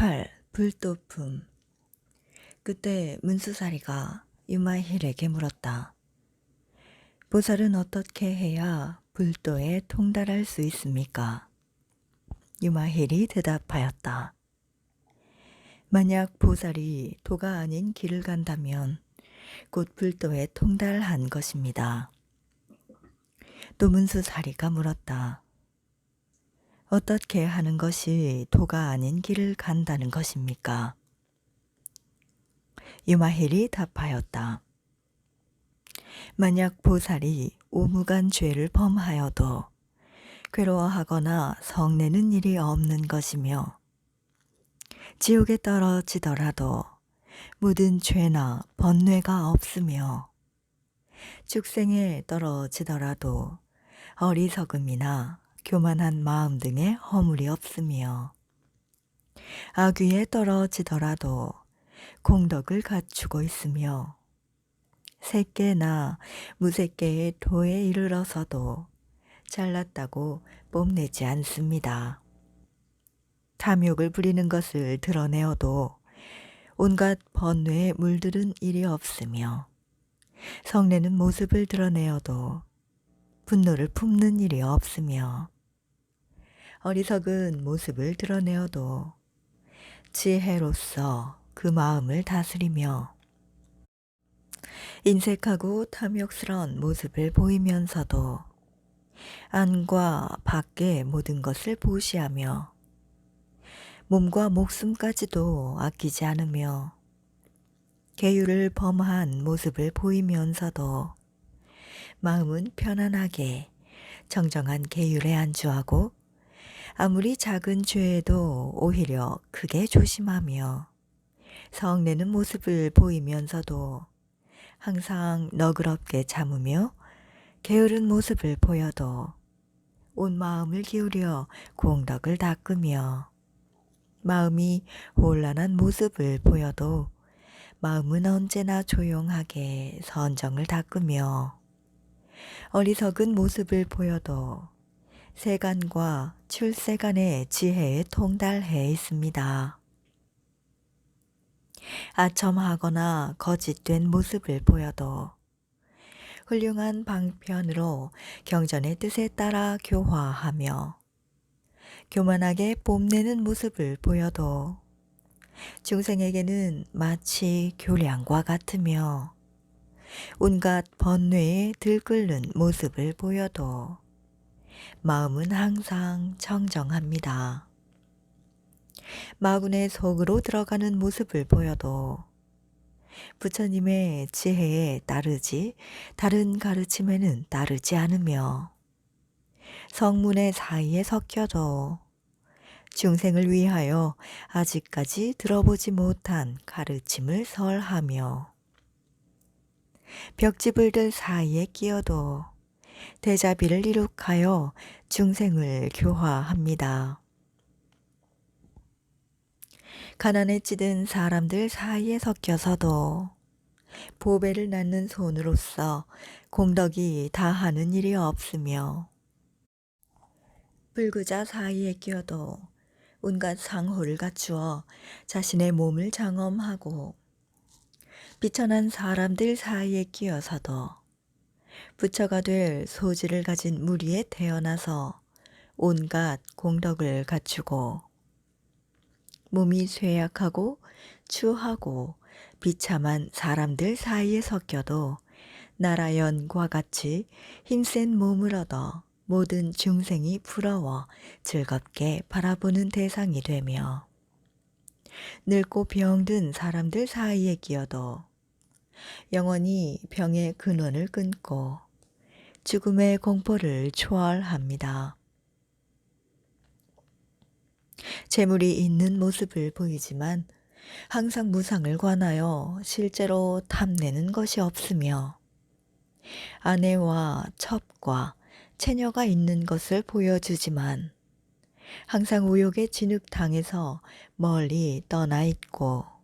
18. 불도품. 그때 문수사리가 유마힐에게 물었다. 보살은 어떻게 해야 불도에 통달할 수 있습니까? 유마힐이 대답하였다. 만약 보살이 도가 아닌 길을 간다면 곧 불도에 통달한 것입니다. 또 문수사리가 물었다. 어떻게 하는 것이 도가 아닌 길을 간다는 것입니까? 유마힐이 답하였다. 만약 보살이 오무간 죄를 범하여도 괴로워하거나 성내는 일이 없는 것이며 지옥에 떨어지더라도 모든 죄나 번뇌가 없으며 축생에 떨어지더라도 어리석음이나 교만한 마음 등의 허물이 없으며 악귀에 떨어지더라도 공덕을 갖추고 있으며 새끼나 무새끼의 도에 이르러서도 잘났다고 뽐내지 않습니다. 탐욕을 부리는 것을 드러내어도 온갖 번뇌에 물들은 일이 없으며 성내는 모습을 드러내어도 분노를 품는 일이 없으며 어리석은 모습을 드러내어도 지혜로서 그 마음을 다스리며 인색하고 탐욕스러운 모습을 보이면서도 안과 밖의 모든 것을 보시하며 몸과 목숨까지도 아끼지 않으며 계율을 범한 모습을 보이면서도 마음은 편안하게 정정한 계율에 안주하고 아무리 작은 죄에도 오히려 크게 조심하며 성내는 모습을 보이면서도 항상 너그럽게 참으며 게으른 모습을 보여도 온 마음을 기울여 공덕을 닦으며 마음이 혼란한 모습을 보여도 마음은 언제나 조용하게 선정을 닦으며 어리석은 모습을 보여도 세간과 출세간의 지혜에 통달해 있습니다. 아첨하거나 거짓된 모습을 보여도 훌륭한 방편으로 경전의 뜻에 따라 교화하며 교만하게 뽐내는 모습을 보여도 중생에게는 마치 교량과 같으며 온갖 번뇌에 들끓는 모습을 보여도 마음은 항상 청정합니다. 마군의 속으로 들어가는 모습을 보여도 부처님의 지혜에 따르지 다른 가르침에는 따르지 않으며 성문의 사이에 섞여도 중생을 위하여 아직까지 들어보지 못한 가르침을 설하며 벽지불들 사이에 끼어도 대자비를 이룩하여 중생을 교화합니다. 가난에 찌든 사람들 사이에 섞여서도 보배를 낳는 손으로서 공덕이 다하는 일이 없으며 불구자 사이에 끼어도 온갖 상호를 갖추어 자신의 몸을 장엄하고 비천한 사람들 사이에 끼어서도 부처가 될 소질을 가진 무리에 태어나서 온갖 공덕을 갖추고 몸이 쇠약하고 추하고 비참한 사람들 사이에 섞여도 나라연과 같이 힘센 몸을 얻어 모든 중생이 부러워 즐겁게 바라보는 대상이 되며 늙고 병든 사람들 사이에 끼어도 영원히 병의 근원을 끊고 죽음의 공포를 초월합니다. 재물이 있는 모습을 보이지만 항상 무상을 관하여 실제로 탐내는 것이 없으며 아내와 첩과 처녀가 있는 것을 보여주지만 항상 우욕의 진흙탕에서 멀리 떠나 있고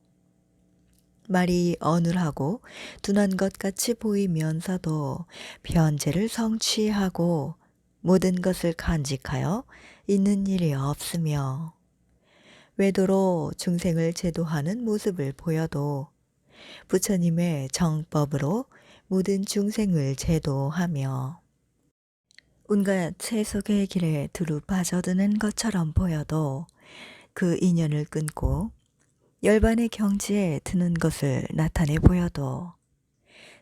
말이 어눌하고 둔한 것 같이 보이면서도 변제를 성취하고 모든 것을 간직하여 있는 일이 없으며 외도로 중생을 제도하는 모습을 보여도 부처님의 정법으로 모든 중생을 제도하며 온갖 세속의 길에 두루 빠져드는 것처럼 보여도 그 인연을 끊고 열반의 경지에 드는 것을 나타내 보여도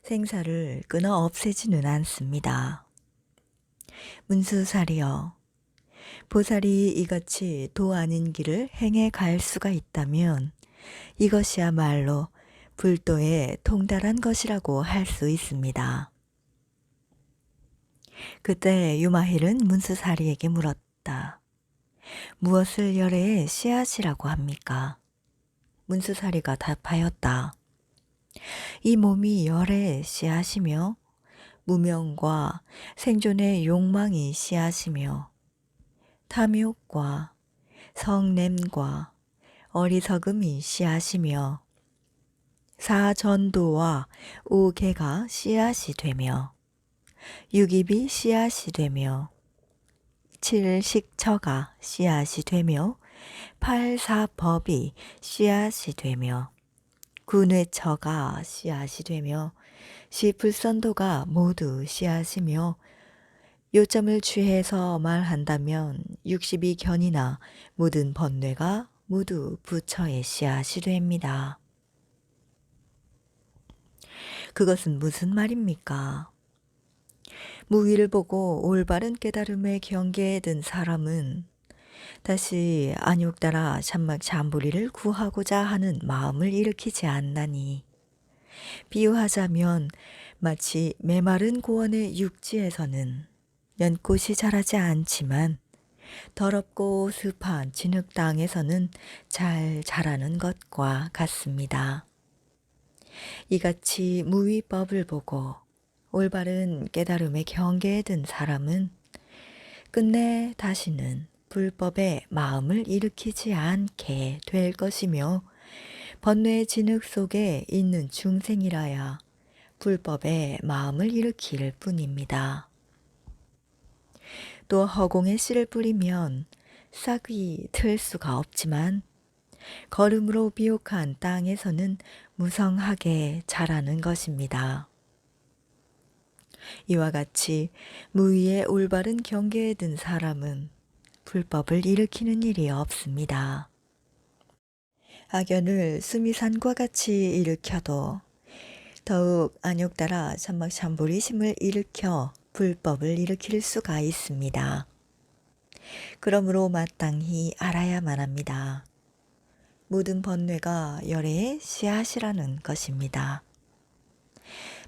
생사를 끊어 없애지는 않습니다. 문수사리여, 보살이 이같이 도 아닌 길을 행해 갈 수가 있다면 이것이야말로 불도에 통달한 것이라고 할 수 있습니다. 그때 유마힐은 문수사리에게 물었다. 무엇을 열애의 씨앗이라고 합니까? 문수사리가 답하였다. 이 몸이 열애의 씨앗이며 무명과 생존의 욕망이 씨앗이며 탐욕과 성냄과 어리석음이 씨앗이며 사전도와 오개가 씨앗이 되며 육입이 씨앗이 되며 칠식처가 씨앗이 되며 팔사법이 씨앗이 되며 군회처가 씨앗이 되며 시불선도가 모두 씨앗이며 요점을 취해서 말한다면 62견이나 모든 번뇌가 모두 부처의 씨앗이 됩니다. 그것은 무슨 말입니까? 무위를 보고 올바른 깨달음의 경계에 든 사람은 다시 안욕따라 참막잠부리를 구하고자 하는 마음을 일으키지 않나니 비유하자면 마치 메마른 고원의 육지에서는 연꽃이 자라지 않지만 더럽고 습한 진흙 땅에서는 잘 자라는 것과 같습니다. 이같이 무위법을 보고 올바른 깨달음의 경계에 든 사람은 끝내 다시는 불법에 마음을 일으키지 않게 될 것이며 번뇌의 진흙 속에 있는 중생이라야 불법에 마음을 일으킬 뿐입니다. 또 허공에 씨를 뿌리면 싹이 틀 수가 없지만 거름으로 비옥한 땅에서는 무성하게 자라는 것입니다. 이와 같이 무위의 올바른 경계에 든 사람은 불법을 일으키는 일이 없습니다. 악연을 수미산과 같이 일으켜도 더욱 안욕따라 참막잠부리심을 일으켜 불법을 일으킬 수가 있습니다. 그러므로 마땅히 알아야만 합니다. 모든 번뇌가 열애의 씨앗이라는 것입니다.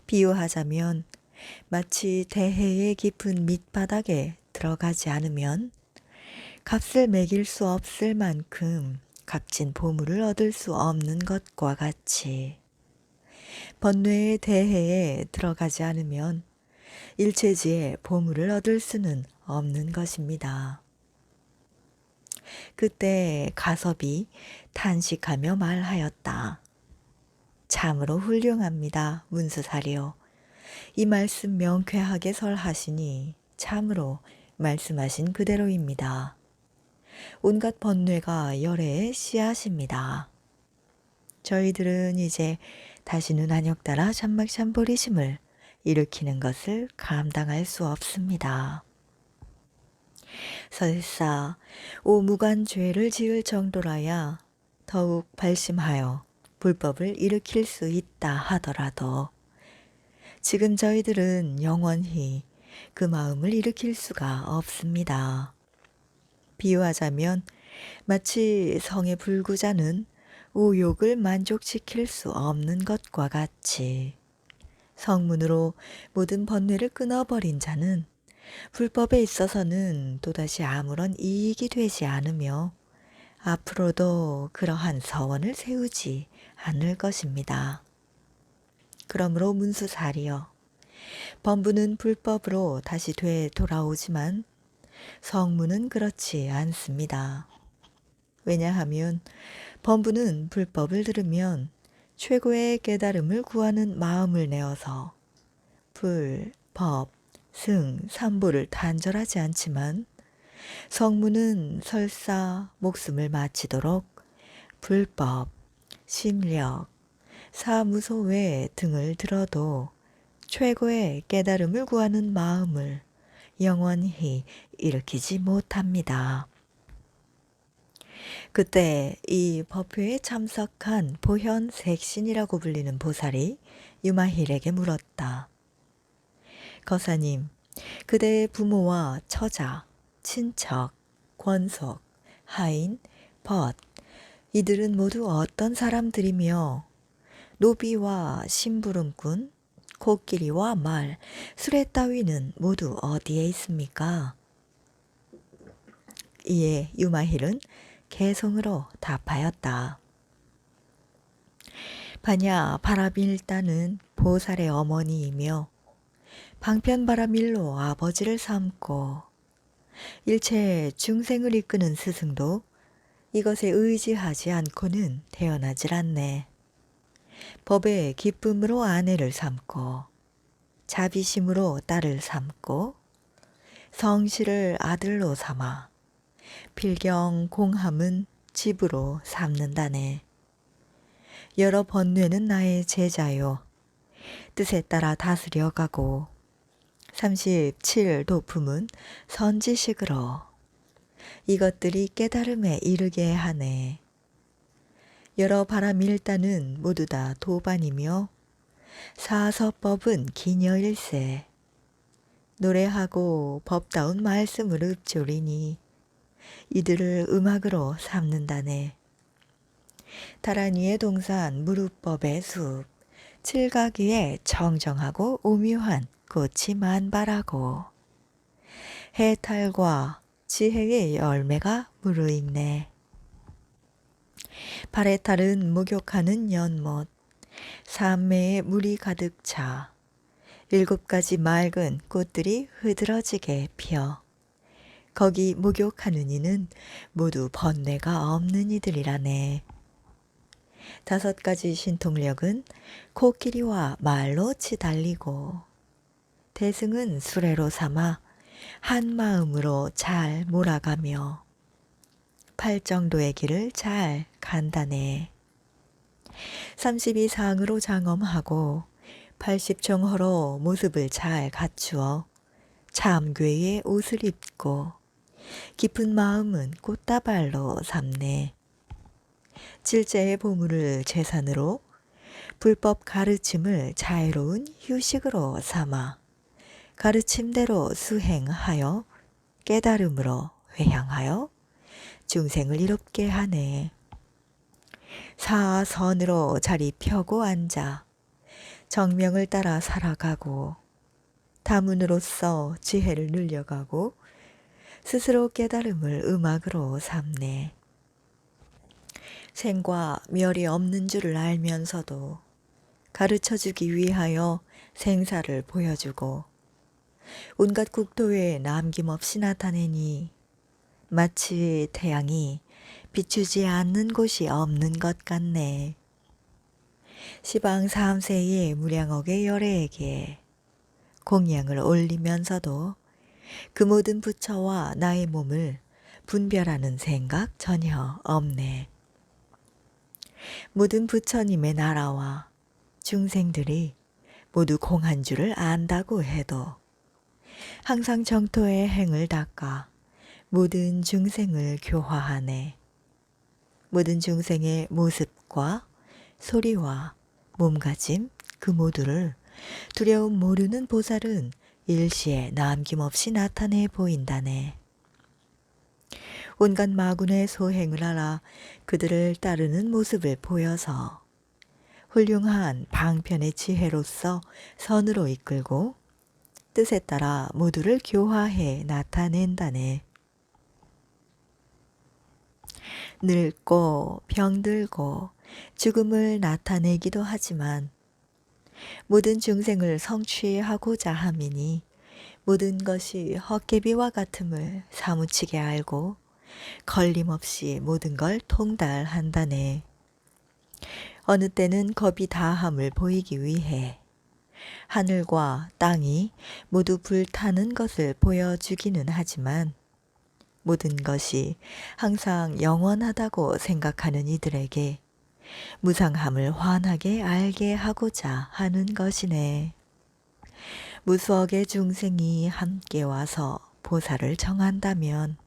비유하자면 마치 대해의 깊은 밑바닥에 들어가지 않으면 값을 매길 수 없을 만큼 값진 보물을 얻을 수 없는 것과 같이 번뇌의 대해에 들어가지 않으면 일체지에 보물을 얻을 수는 없는 것입니다. 그때 가섭이 탄식하며 말하였다. 참으로 훌륭합니다, 문수사리요. 이 말씀 명쾌하게 설하시니 참으로 말씀하신 그대로입니다. 온갖 번뇌가 열애의 씨앗입니다. 저희들은 이제 다시는 안욕따라 참막잠부리심을 일으키는 것을 감당할 수 없습니다. 설사 오무간 죄를 지을 정도라야 더욱 발심하여 불법을 일으킬 수 있다 하더라도 지금 저희들은 영원히 그 마음을 일으킬 수가 없습니다. 비유하자면 마치 성의 불구자는 우욕을 만족시킬 수 없는 것과 같이 성문으로 모든 번뇌를 끊어버린 자는 불법에 있어서는 또다시 아무런 이익이 되지 않으며 앞으로도 그러한 서원을 세우지 않을 것입니다. 그러므로 문수사리여, 범부는 불법으로 다시 돌아오지만 성문은 그렇지 않습니다. 왜냐하면 범부는 불법을 들으면 최고의 깨달음을 구하는 마음을 내어서 불, 법, 승, 삼보를 단절하지 않지만 성문은 설사 목숨을 마치도록 불법, 심력, 사무소 외 등을 들어도 최고의 깨달음을 구하는 마음을 영원히 일으키지 못합니다. 그때 이 법회에 참석한 보현색신이라고 불리는 보살이 유마힐에게 물었다. 거사님, 그대의 부모와 처자, 친척, 권속, 하인, 벗, 이들은 모두 어떤 사람들이며 노비와 심부름꾼, 코끼리와 말, 수레 따위는 모두 어디에 있습니까? 이에 유마힐은 개성으로 답하였다. 바냐 바라밀다는 보살의 어머니이며 방편바라밀로 아버지를 삼고 일체 중생을 이끄는 스승도 이것에 의지하지 않고는 태어나질 않네. 법의 기쁨으로 아내를 삼고 자비심으로 딸을 삼고 성실을 아들로 삼아 필경 공함은 집으로 삼는다네. 여러 번뇌는 나의 제자요. 뜻에 따라 다스려가고 37 도품은 선지식으로 이것들이 깨달음에 이르게 하네. 여러 바라밀다는 모두 다 도반이며 사서법은 기녀일세. 노래하고 법다운 말씀을 읊조리니 이들을 음악으로 삼는다네. 다란이의 동산 무릎법의 숲, 칠각위에 정정하고 오묘한 꽃이 만발하고 해탈과 지혜의 열매가 무르익네. 발해탈은 목욕하는 연못, 삼매에 물이 가득 차 7가지 맑은 꽃들이 흐드러지게 피어 거기 목욕하는 이는 모두 번뇌가 없는 이들이라네. 5가지 신통력은 코끼리와 말로 치달리고 대승은 수레로 삼아 한 마음으로 잘 몰아가며 8정도의 길을 잘 간다네. 32상으로 장엄하고 80종허로 모습을 잘 갖추어 참괴의 옷을 입고 깊은 마음은 꽃다발로 삼네. 질제의 보물을 재산으로 불법 가르침을 자유로운 휴식으로 삼아 가르침대로 수행하여 깨달음으로 회향하여 중생을 이롭게 하네. 사선으로 자리 펴고 앉아 정명을 따라 살아가고 다문으로서 지혜를 늘려가고 스스로 깨달음을 음악으로 삼네. 생과 멸이 없는 줄을 알면서도 가르쳐주기 위하여 생사를 보여주고 온갖 국토에 남김없이 나타내니 마치 태양이 비추지 않는 곳이 없는 것 같네. 시방 3세의 무량억의 열애에게 공양을 올리면서도 그 모든 부처와 나의 몸을 분별하는 생각 전혀 없네. 모든 부처님의 나라와 중생들이 모두 공한 줄을 안다고 해도 항상 정토의 행을 닦아 모든 중생을 교화하네. 모든 중생의 모습과 소리와 몸가짐 그 모두를 두려움 모르는 보살은 일시에 남김없이 나타내 보인다네. 온갖 마군의 소행을 알아 그들을 따르는 모습을 보여서 훌륭한 방편의 지혜로서 선으로 이끌고 뜻에 따라 모두를 교화해 나타낸다네. 늙고 병들고 죽음을 나타내기도 하지만 모든 중생을 성취하고자 함이니 모든 것이 헛개비와 같음을 사무치게 알고 걸림없이 모든 걸 통달한다네. 어느 때는 겁이 다함을 보이기 위해 하늘과 땅이 모두 불타는 것을 보여주기는 하지만 모든 것이 항상 영원하다고 생각하는 이들에게 무상함을 환하게 알게 하고자 하는 것이네. 무수억의 중생이 함께 와서 보살을 정한다면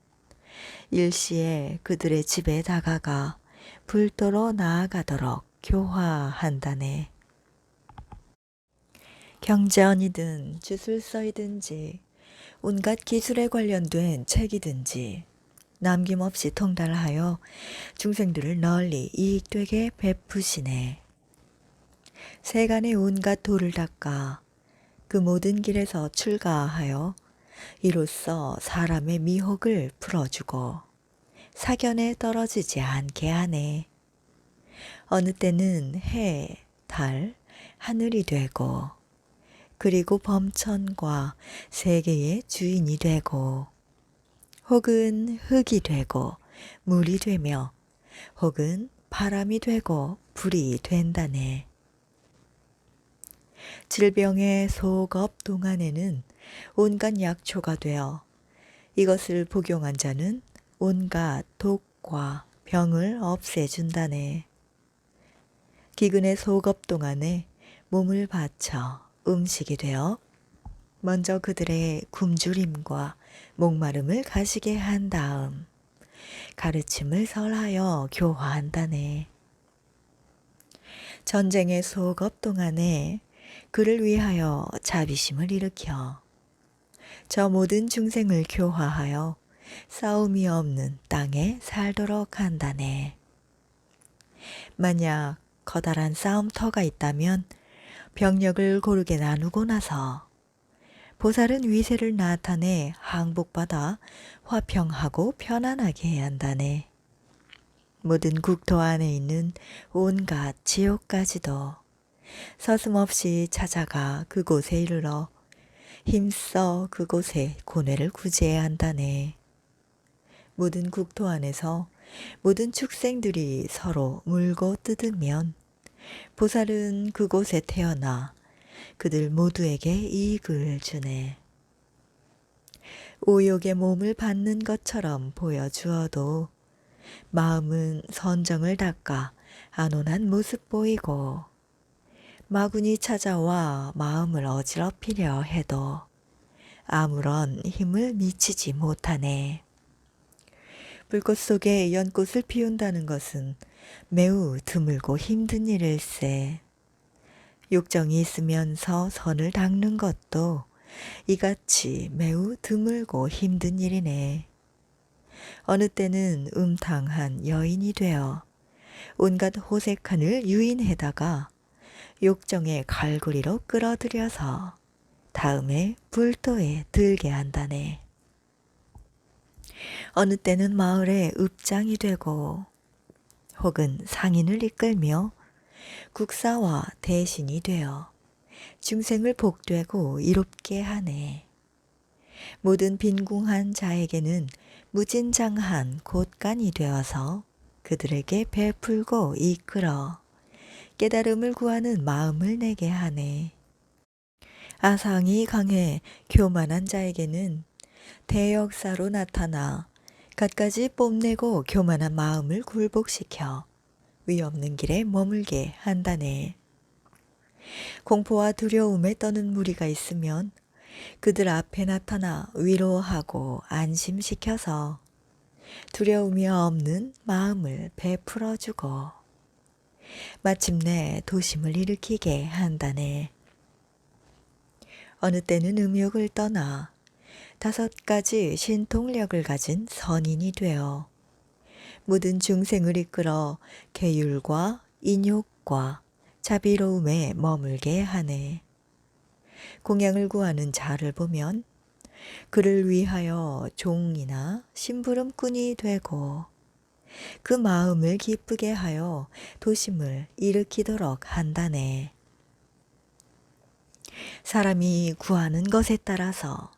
일시에 그들의 집에 다가가 불도로 나아가도록 교화한다네. 경전이든 주술서이든지 온갖 기술에 관련된 책이든지 남김없이 통달하여 중생들을 널리 이익되게 베푸시네. 세간의 온갖 도를 닦아 그 모든 길에서 출가하여 이로써 사람의 미혹을 풀어주고 사견에 떨어지지 않게 하네. 어느 때는 해, 달, 하늘이 되고 그리고 범천과 세계의 주인이 되고 혹은 흙이 되고 물이 되며 혹은 바람이 되고 불이 된다네. 질병의 소급 동안에는 온갖 약초가 되어 이것을 복용한 자는 온갖 독과 병을 없애준다네. 기근의 소급 동안에 몸을 바쳐 음식이 되어 먼저 그들의 굶주림과 목마름을 가시게 한 다음 가르침을 설하여 교화한다네. 전쟁의 소급 동안에 그를 위하여 자비심을 일으켜 저 모든 중생을 교화하여 싸움이 없는 땅에 살도록 한다네. 만약 커다란 싸움터가 있다면 병력을 고르게 나누고 나서 보살은 위세를 나타내 항복받아 화평하고 편안하게 해야 한다네. 모든 국토 안에 있는 온갖 지옥까지도 서슴없이 찾아가 그곳에 이르러 힘써 그곳에 고뇌를 구제해야 한다네. 모든 국토 안에서 모든 축생들이 서로 물고 뜯으면 보살은 그곳에 태어나 그들 모두에게 이익을 주네. 오욕의 몸을 받는 것처럼 보여주어도 마음은 선정을 닦아 안온한 모습 보이고 마군이 찾아와 마음을 어지럽히려 해도 아무런 힘을 미치지 못하네. 불꽃 속에 연꽃을 피운다는 것은 매우 드물고 힘든 일일세. 욕정이 있으면서 선을 닦는 것도 이같이 매우 드물고 힘든 일이네. 어느 때는 음탕한 여인이 되어 온갖 호색한을 유인해다가 욕정의 갈고리로 끌어들여서 다음에 불도에 들게 한다네. 어느 때는 마을의 읍장이 되고 혹은 상인을 이끌며 국사와 대신이 되어 중생을 복되고 이롭게 하네. 모든 빈궁한 자에게는 무진장한 곳간이 되어서 그들에게 베풀고 이끌어 깨달음을 구하는 마음을 내게 하네. 아상이 강해 교만한 자에게는 대역사로 나타나 갖가지 뽐내고 교만한 마음을 굴복시켜 위없는 길에 머물게 한다네. 공포와 두려움에 떠는 무리가 있으면 그들 앞에 나타나 위로하고 안심시켜서 두려움이 없는 마음을 베풀어주고 마침내 도심을 일으키게 한다네. 어느 때는 음욕을 떠나 5가지 신통력을 가진 선인이 되어 모든 중생을 이끌어 계율과 인욕과 자비로움에 머물게 하네. 공양을 구하는 자를 보면 그를 위하여 종이나 심부름꾼이 되고 그 마음을 기쁘게 하여 도심을 일으키도록 한다네. 사람이 구하는 것에 따라서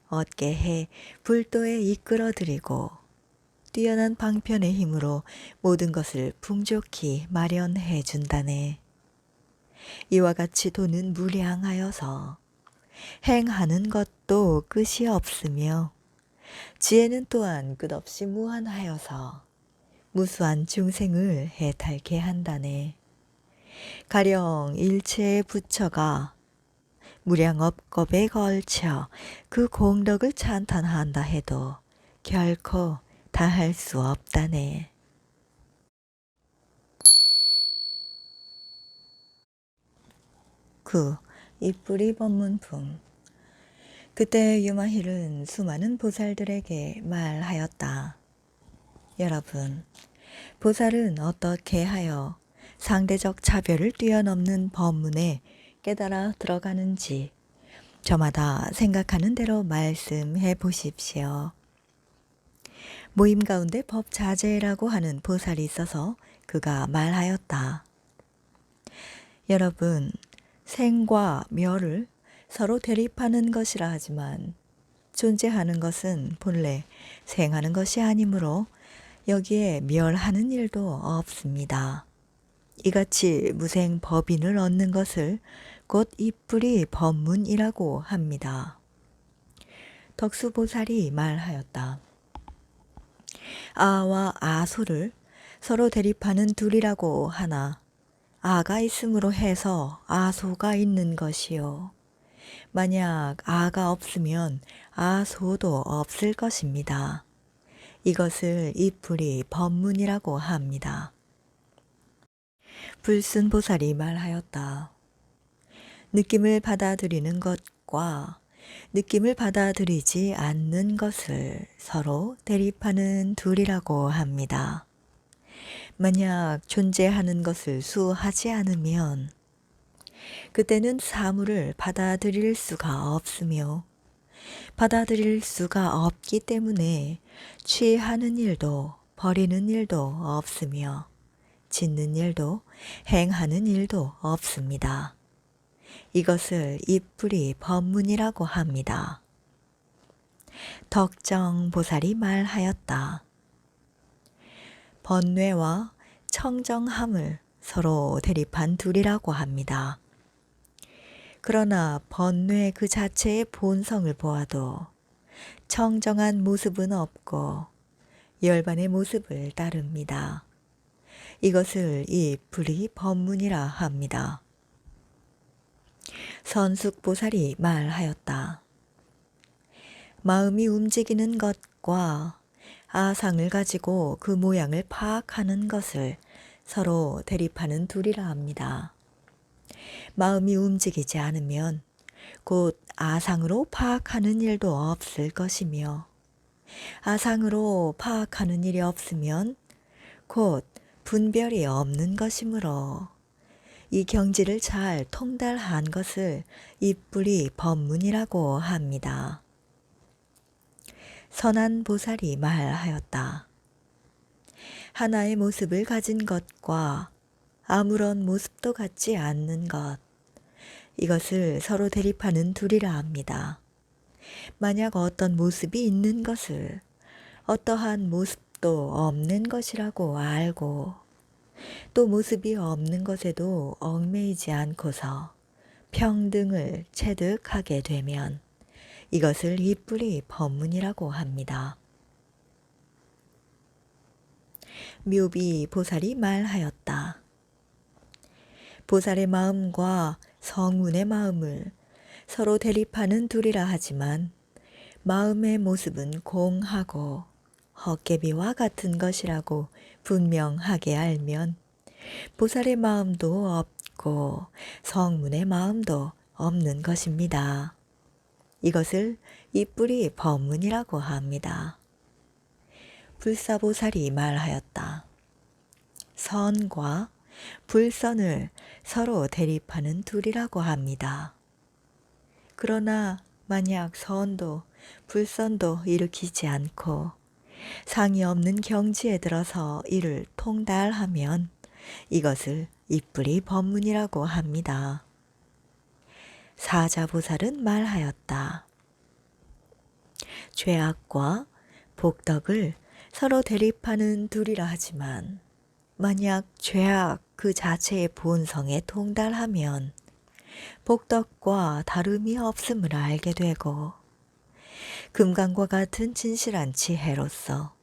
얻게 해 불도에 이끌어들이고 뛰어난 방편의 힘으로 모든 것을 풍족히 마련해 준다네. 이와 같이 도는 무량하여서 행하는 것도 끝이 없으며 지혜는 또한 끝없이 무한하여서 무수한 중생을 해탈케 한다네. 가령 일체의 부처가 무량업겁에 걸쳐 그 공덕을 찬탄한다 해도 결코 다할 수 없다네. 이뿌리 법문품. 그때 유마힐은 수많은 보살들에게 말하였다. 여러분, 보살은 어떻게 하여 상대적 차별을 뛰어넘는 법문에 깨달아 들어가는지 저마다 생각하는 대로 말씀해 보십시오. 모임 가운데 법자제라고 하는 보살이 있어서 그가 말하였다. 여러분, 생과 멸을 서로 대립하는 것이라 하지만 존재하는 것은 본래 생하는 것이 아니므로 여기에 멸하는 일도 없습니다. 이같이 무생 법인을 얻는 것을 곧 이뿌리 법문이라고 합니다. 덕수보살이 말하였다. 아와 아소를 서로 대립하는 둘이라고 하나 아가 있음으로 해서 아소가 있는 것이요. 만약 아가 없으면 아소도 없을 것입니다. 이것을 이뿌리 법문이라고 합니다. 불순보살이 말하였다. 느낌을 받아들이는 것과 느낌을 받아들이지 않는 것을 서로 대립하는 둘이라고 합니다. 만약 존재하는 것을 수하지 않으면 그때는 사물을 받아들일 수가 없으며 받아들일 수가 없기 때문에 취하는 일도 버리는 일도 없으며 짓는 일도 행하는 일도 없습니다. 이것을 이뿌리 법문이라고 합니다. 덕정보살이 말하였다. 번뇌와 청정함을 서로 대립한 둘이라고 합니다. 그러나 번뇌 그 자체의 본성을 보아도 청정한 모습은 없고 열반의 모습을 따릅니다. 이것을 이뿌리 법문이라 합니다. 선숙보살이 말하였다. 마음이 움직이는 것과 아상을 가지고 그 모양을 파악하는 것을 서로 대립하는 둘이라 합니다. 마음이 움직이지 않으면 곧 아상으로 파악하는 일도 없을 것이며 아상으로 파악하는 일이 없으면 곧 분별이 없는 것이므로 이 경지를 잘 통달한 것을 이뿌리 법문이라고 합니다. 선한 보살이 말하였다. 하나의 모습을 가진 것과 아무런 모습도 갖지 않는 것, 이것을 서로 대립하는 둘이라 합니다. 만약 어떤 모습이 있는 것을 어떠한 모습도 없는 것이라고 알고 또 모습이 없는 것에도 얽매이지 않고서 평등을 체득하게 되면 이것을 이뿌리 법문이라고 합니다. 묘비 보살이 말하였다. 보살의 마음과 성운의 마음을 서로 대립하는 둘이라 하지만 마음의 모습은 공하고 헛개비와 같은 것이라고 분명하게 알면 보살의 마음도 없고 성문의 마음도 없는 것입니다. 이것을 이뿌리 법문이라고 합니다. 불사보살이 말하였다. 선과 불선을 서로 대립하는 둘이라고 합니다. 그러나 만약 선도 불선도 일으키지 않고 상이 없는 경지에 들어서 이를 통달하면 이것을 이뿌리 법문이라고 합니다. 사자보살은 말하였다. 죄악과 복덕을 서로 대립하는 둘이라 하지만 만약 죄악 그 자체의 본성에 통달하면 복덕과 다름이 없음을 알게 되고 금강과 같은 진실한 지혜로서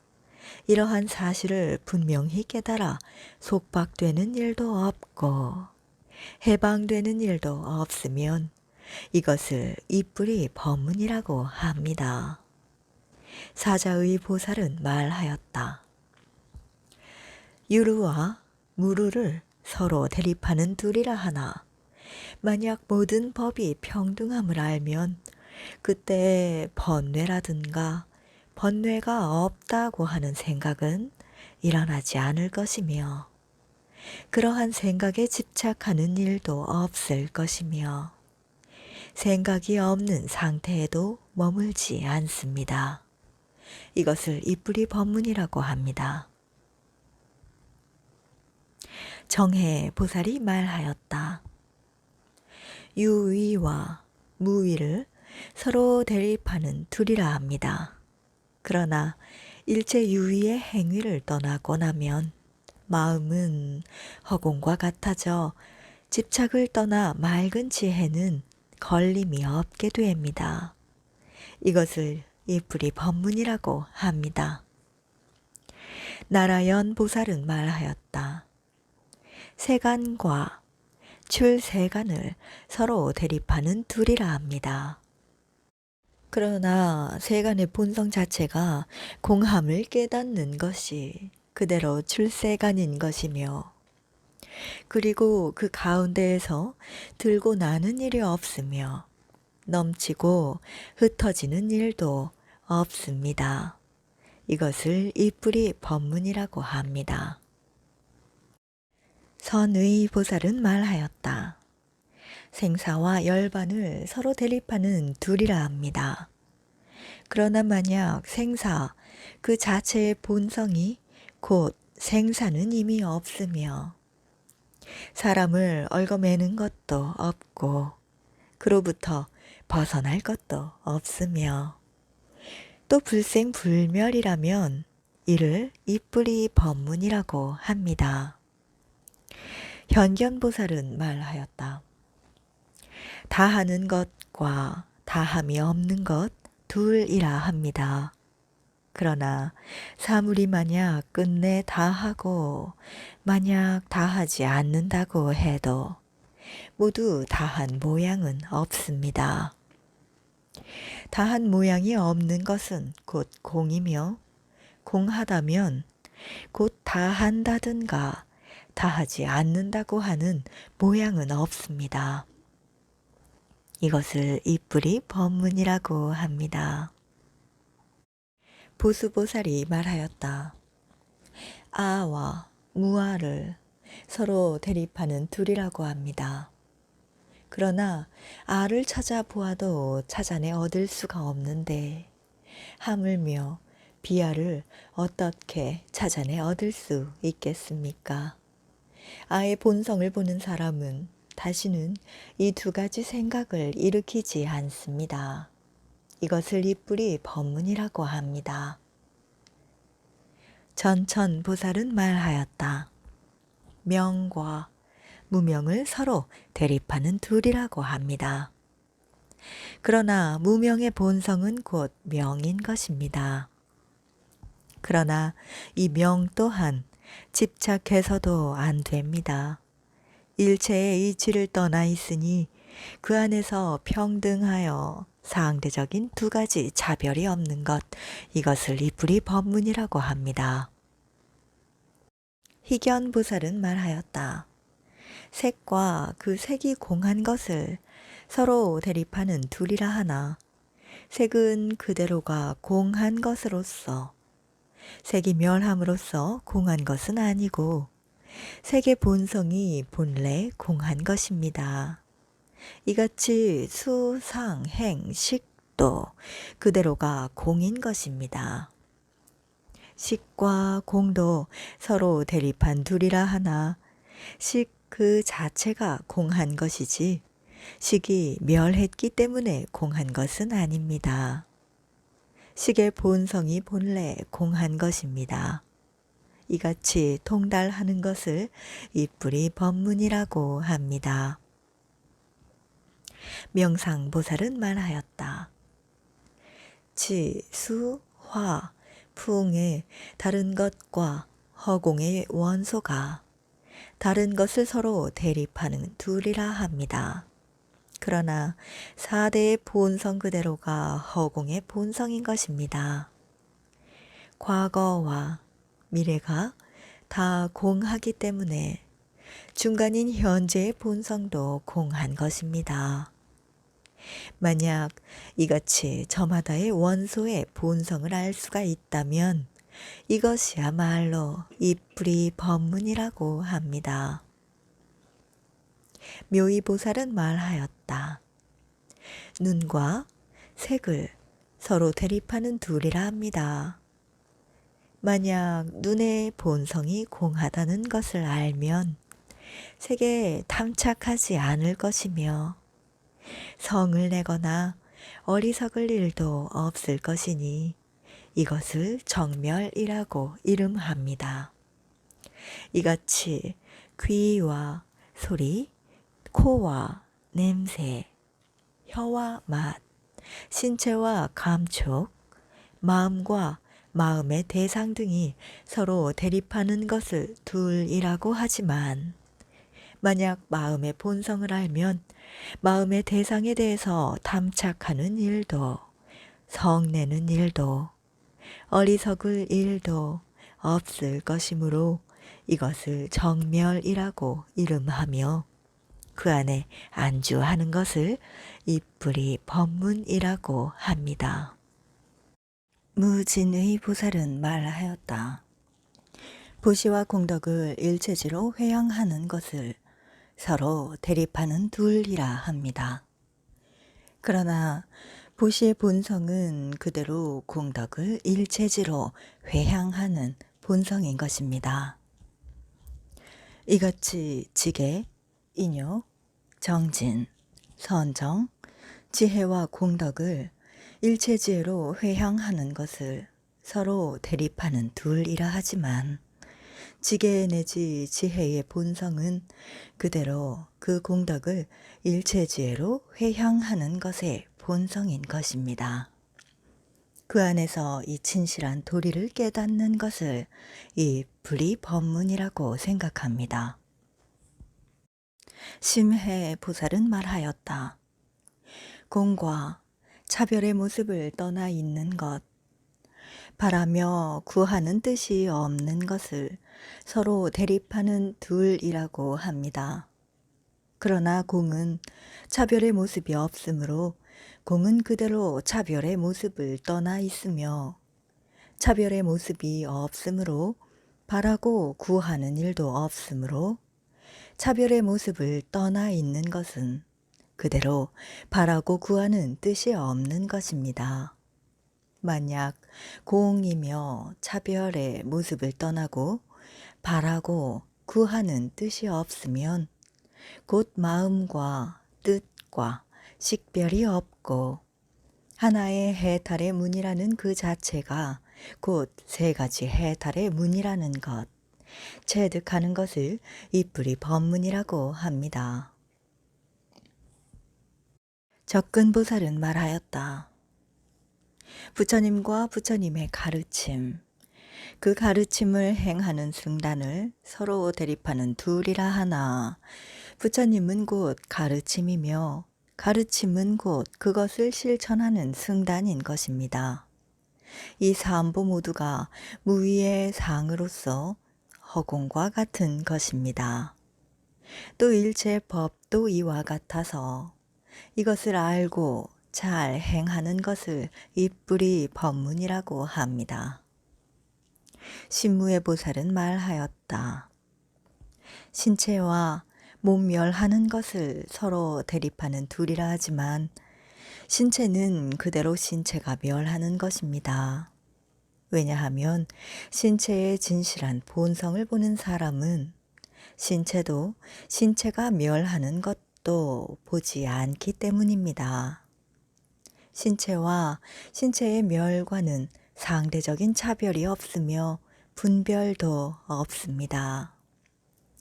이러한 사실을 분명히 깨달아 속박되는 일도 없고 해방되는 일도 없으면 이것을 이뿌리 법문이라고 합니다. 사자의 보살은 말하였다. 유루와 무루를 서로 대립하는 둘이라 하나 만약 모든 법이 평등함을 알면 그때 번뇌라든가 번뇌가 없다고 하는 생각은 일어나지 않을 것이며 그러한 생각에 집착하는 일도 없을 것이며 생각이 없는 상태에도 머물지 않습니다. 이것을 이뿌리 법문이라고 합니다. 정해 보살이 말하였다. 유위와 무위를 서로 대립하는 둘이라 합니다. 그러나 일체 유위의 행위를 떠나고 나면 마음은 허공과 같아져 집착을 떠나 맑은 지혜는 걸림이 없게 됩니다. 이것을 이뿌리 법문이라고 합니다. 나라연 보살은 말하였다. 세간과 출세간을 서로 대립하는 둘이라 합니다. 그러나 세간의 본성 자체가 공함을 깨닫는 것이 그대로 출세간인 것이며 그리고 그 가운데에서 들고 나는 일이 없으며 넘치고 흩어지는 일도 없습니다. 이것을 이뿌리 법문이라고 합니다. 선의 보살은 말하였다. 생사와 열반을 서로 대립하는 둘이라 합니다. 그러나 만약 생사 그 자체의 본성이 곧 생사는 이미 없으며 사람을 얽어매는 것도 없고 그로부터 벗어날 것도 없으며 또 불생불멸이라면 이를 이뿌리 법문이라고 합니다. 현견보살은 말하였다. 다하는 것과 다함이 없는 것 둘이라 합니다. 그러나 사물이 만약 끝내 다하고 만약 다하지 않는다고 해도 모두 다한 모양은 없습니다. 다한 모양이 없는 것은 곧 공이며 공하다면 곧 다한다든가 다하지 않는다고 하는 모양은 없습니다. 이것을 이뿌리 법문이라고 합니다. 보수보살이 말하였다. 아와 무아를 서로 대립하는 둘이라고 합니다. 그러나 아를 찾아보아도 찾아내 얻을 수가 없는데 하물며 비아를 어떻게 찾아내 얻을 수 있겠습니까? 아의 본성을 보는 사람은 다시는 이 두 가지 생각을 일으키지 않습니다. 이것을 이뿌리 법문이라고 합니다. 전천보살은 말하였다. 명과 무명을 서로 대립하는 둘이라고 합니다. 그러나 무명의 본성은 곧 명인 것입니다. 그러나 이 명 또한 집착해서도 안 됩니다. 일체의 이치를 떠나 있으니 그 안에서 평등하여 상대적인 두 가지 차별이 없는 것, 이것을 이뿌리 법문이라고 합니다. 희견보살은 말하였다. 색과 그 색이 공한 것을 서로 대립하는 둘이라 하나 색은 그대로가 공한 것으로서 색이 멸함으로써 공한 것은 아니고 색의 본성이 본래 공한 것입니다. 이같이 수, 상, 행, 식도 그대로가 공인 것입니다. 식과 공도 서로 대립한 둘이라 하나 식 그 자체가 공한 것이지 식이 멸했기 때문에 공한 것은 아닙니다. 식의 본성이 본래 공한 것입니다. 이같이 통달하는 것을 이뿌리 법문이라고 합니다. 명상보살은 말하였다. 지, 수, 화, 풍의 다른 것과 허공의 원소가 다른 것을 서로 대립하는 둘이라 합니다. 그러나 4대의 본성 그대로가 허공의 본성인 것입니다. 과거와 미래가 다 공하기 때문에 중간인 현재의 본성도 공한 것입니다. 만약 이같이 저마다의 원소의 본성을 알 수가 있다면 이것이야말로 이뿌리 법문이라고 합니다. 묘의보살은 말하였다. 눈과 색을 서로 대립하는 둘이라 합니다. 만약 눈의 본성이 공하다는 것을 알면 색에 탐착하지 않을 것이며 성을 내거나 어리석을 일도 없을 것이니 이것을 정멸이라고 이름합니다. 이같이 귀와 소리, 코와 냄새, 혀와 맛, 신체와 감촉, 마음과 마음의 대상 등이 서로 대립하는 것을 둘이라고 하지만 만약 마음의 본성을 알면 마음의 대상에 대해서 탐착하는 일도 성내는 일도 어리석을 일도 없을 것이므로 이것을 정멸이라고 이름하며 그 안에 안주하는 것을 이뿌리 법문이라고 합니다. 무진의 보살은 말하였다. 보시와 공덕을 일체지로 회양하는 것을 서로 대립하는 둘이라 합니다. 그러나 보시의 본성은 그대로 공덕을 일체지로 회향하는 본성인 것입니다. 이같이 지계, 인욕, 정진, 선정, 지혜와 공덕을 일체지혜로 회향하는 것을 서로 대립하는 둘이라 하지만 지계 내지 지혜의 본성은 그대로 그 공덕을 일체지혜로 회향하는 것의 본성인 것입니다. 그 안에서 이 진실한 도리를 깨닫는 것을 이 불이법문이라고 생각합니다. 심해 보살은 말하였다. 공과 차별의 모습을 떠나 있는 것, 바라며 구하는 뜻이 없는 것을 서로 대립하는 둘이라고 합니다. 그러나 공은 차별의 모습이 없으므로 공은 그대로 차별의 모습을 떠나 있으며 차별의 모습이 없으므로 바라고 구하는 일도 없으므로 차별의 모습을 떠나 있는 것은 그대로 바라고 구하는 뜻이 없는 것입니다. 만약 공이며 차별의 모습을 떠나고 바라고 구하는 뜻이 없으면 곧 마음과 뜻과 식별이 없고 하나의 해탈의 문이라는 그 자체가 곧 세 가지 해탈의 문이라는 것, 체득하는 것을 이뿌리 법문이라고 합니다. 접근보살은 말하였다. 부처님과 부처님의 가르침, 그 가르침을 행하는 승단을 서로 대립하는 둘이라 하나 부처님은 곧 가르침이며 가르침은 곧 그것을 실천하는 승단인 것입니다. 이 삼보 모두가 무위의 상으로서 허공과 같은 것입니다. 또 일체 법도 이와 같아서 이것을 알고 잘 행하는 것을 이뿌리 법문이라고 합니다. 신무의 보살은 말하였다. 신체와 몸 멸하는 것을 서로 대립하는 둘이라 하지만 신체는 그대로 신체가 멸하는 것입니다. 왜냐하면 신체의 진실한 본성을 보는 사람은 신체도 신체가 멸하는 것도 보지 않기 때문입니다. 신체와 신체의 멸과는 상대적인 차별이 없으며 분별도 없습니다.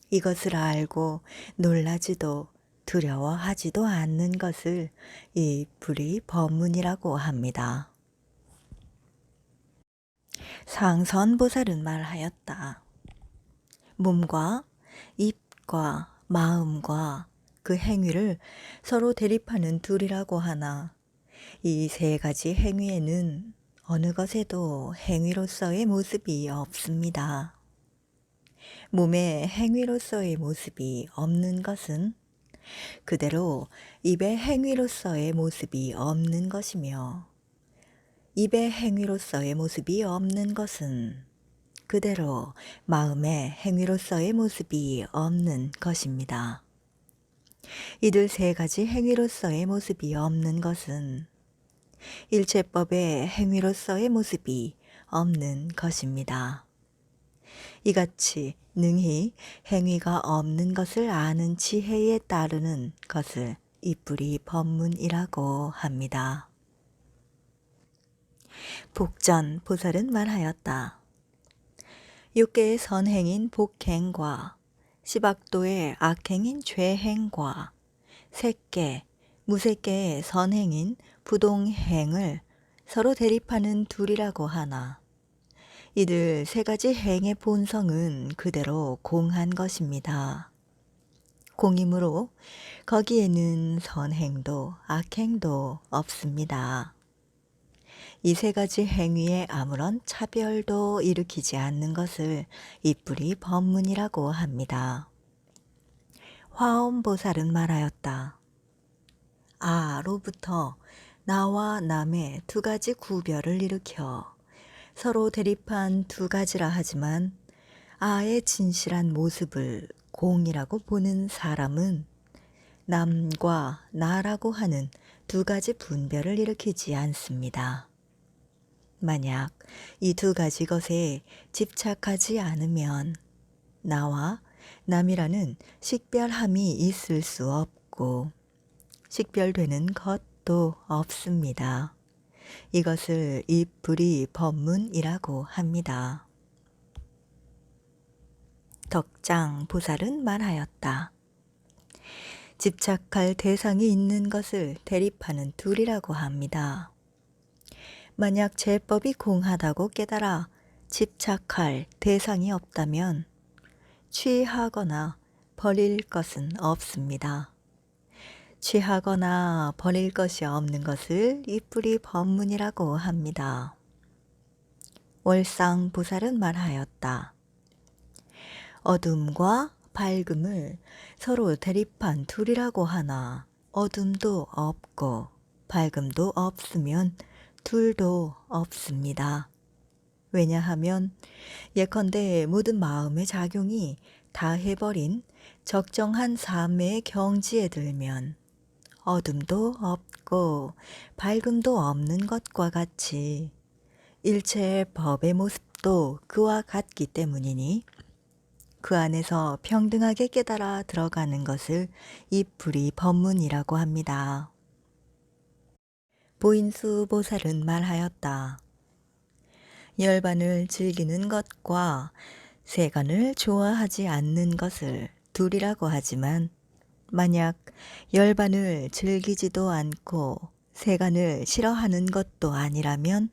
이것을 알고 놀라지도 두려워하지도 않는 것을 이 불이 법문이라고 합니다. 상선보살은 말하였다. 몸과 입과 마음과 그 행위를 서로 대립하는 둘이라고 하나 이 세 가지 행위에는 어느 것에도 행위로서의 모습이 없습니다. 몸의 행위로서의 모습이 없는 것은 그대로 입의 행위로서의 모습이 없는 것이며 입의 행위로서의 모습이 없는 것은 그대로 마음의 행위로서의 모습이 없는 것입니다. 이들 세 가지 행위로서의 모습이 없는 것은 일체법의 행위로서의 모습이 없는 것입니다. 이같이 능히 행위가 없는 것을 아는 지혜에 따르는 것을 이뿌리 법문이라고 합니다. 복전 보살은 말하였다. 6개의 선행인 복행과 10악도의 악행인 죄행과 3개, 무색개의 선행인 부동행을 서로 대립하는 둘이라고 하나 이들 세 가지 행의 본성은 그대로 공한 것입니다. 공이므로 거기에는 선행도 악행도 없습니다. 이 세 가지 행위에 아무런 차별도 일으키지 않는 것을 이뿌리 법문이라고 합니다. 화엄보살은 말하였다. 아로부터 나와 남의 두 가지 구별을 일으켜 서로 대립한 두 가지라 하지만 아의 진실한 모습을 공이라고 보는 사람은 남과 나라고 하는 두 가지 분별을 일으키지 않습니다. 만약 이 두 가지 것에 집착하지 않으면 나와 남이라는 식별함이 있을 수 없고 식별되는 것도 없습니다. 이것을 이뿌리 법문이라고 합니다. 덕장 보살은 말하였다. 집착할 대상이 있는 것을 대립하는 둘이라고 합니다. 만약 제법이 공하다고 깨달아 집착할 대상이 없다면 취하거나 버릴 것은 없습니다. 취하거나 버릴 것이 없는 것을 이뿌리 법문이라고 합니다. 월상보살은 말하였다. 어둠과 밝음을 서로 대립한 둘이라고 하나 어둠도 없고 밝음도 없으면 둘도 없습니다. 왜냐하면 예컨대 모든 마음의 작용이 다 해버린 적정한 삼매의 경지에 들면 어둠도 없고 밝음도 없는 것과 같이 일체의 법의 모습도 그와 같기 때문이니 그 안에서 평등하게 깨달아 들어가는 것을 이뿌리 법문이라고 합니다. 보인수 보살은 말하였다. 열반을 즐기는 것과 세간을 좋아하지 않는 것을 둘이라고 하지만 만약 열반을 즐기지도 않고 세간을 싫어하는 것도 아니라면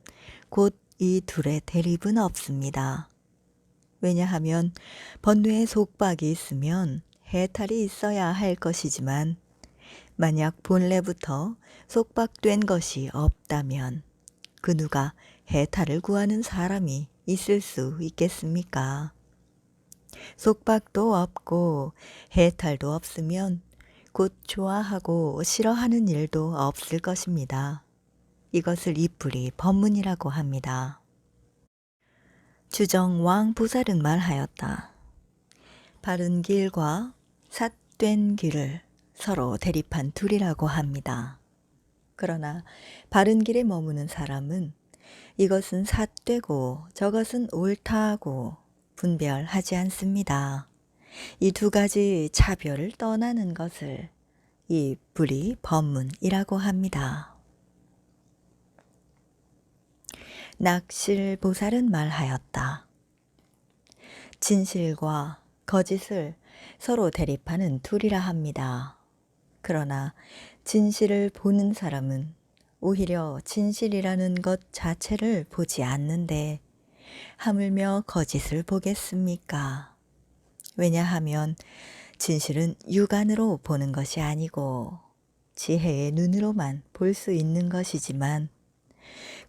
곧 이 둘의 대립은 없습니다. 왜냐하면 번뇌의 속박이 있으면 해탈이 있어야 할 것이지만 만약 본래부터 속박된 것이 없다면 그 누가 해탈을 구하는 사람이 있을 수 있겠습니까? 속박도 없고 해탈도 없으면 곧 좋아하고 싫어하는 일도 없을 것입니다. 이것을 이뿌리 법문이라고 합니다. 주정왕 보살은 말하였다. 바른 길과 삿된 길을 서로 대립한 둘이라고 합니다. 그러나 바른 길에 머무는 사람은 이것은 삿되고 저것은 옳다고 분별하지 않습니다. 이 두 가지 차별을 떠나는 것을 이뿌리 법문이라고 합니다. 낙실보살은 말하였다. 진실과 거짓을 서로 대립하는 둘이라 합니다. 그러나 진실을 보는 사람은 오히려 진실이라는 것 자체를 보지 않는데 하물며 거짓을 보겠습니까? 왜냐하면 진실은 육안으로 보는 것이 아니고 지혜의 눈으로만 볼 수 있는 것이지만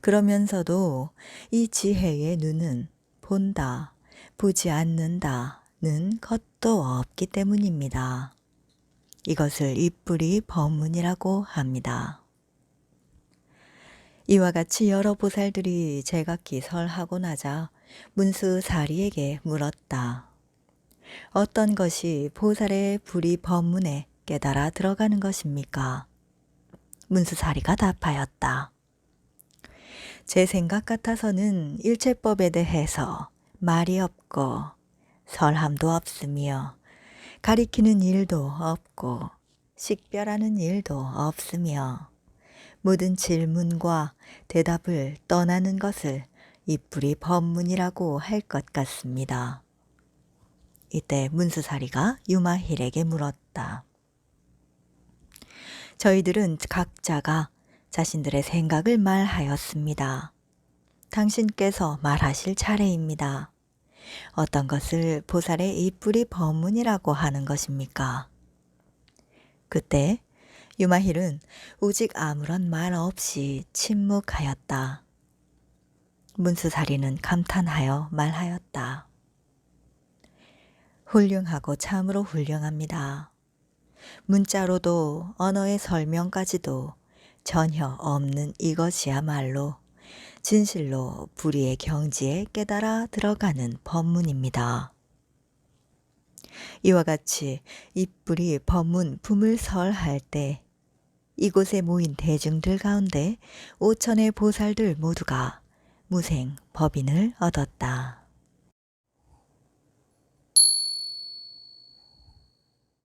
그러면서도 이 지혜의 눈은 본다, 보지 않는다는 것도 없기 때문입니다. 이것을 입불이 법문이라고 합니다. 이와 같이 여러 보살들이 제각기 설하고 나자 문수사리에게 물었다. 어떤 것이 보살의 불이 법문에 깨달아 들어가는 것입니까? 문수사리가 답하였다. 제 생각 같아서는 일체법에 대해서 말이 없고 설함도 없으며 가리키는 일도 없고 식별하는 일도 없으며 모든 질문과 대답을 떠나는 것을 입불이 법문이라고 할 것 같습니다. 이때 문수사리가 유마힐에게 물었다. 저희들은 각자가 자신들의 생각을 말하였습니다. 당신께서 말하실 차례입니다. 어떤 것을 보살의 입불이 법문이라고 하는 것입니까? 그때 유마힐은 오직 아무런 말 없이 침묵하였다. 문수사리는 감탄하여 말하였다. 훌륭하고 참으로 훌륭합니다. 문자로도 언어의 설명까지도 전혀 없는 이것이야말로 진실로 불의의 경지에 깨달아 들어가는 법문입니다. 이와 같이 입불이 법문 품을 설할 때 이곳에 모인 대중들 가운데 5천의 보살들 모두가 무생 법인을 얻었다.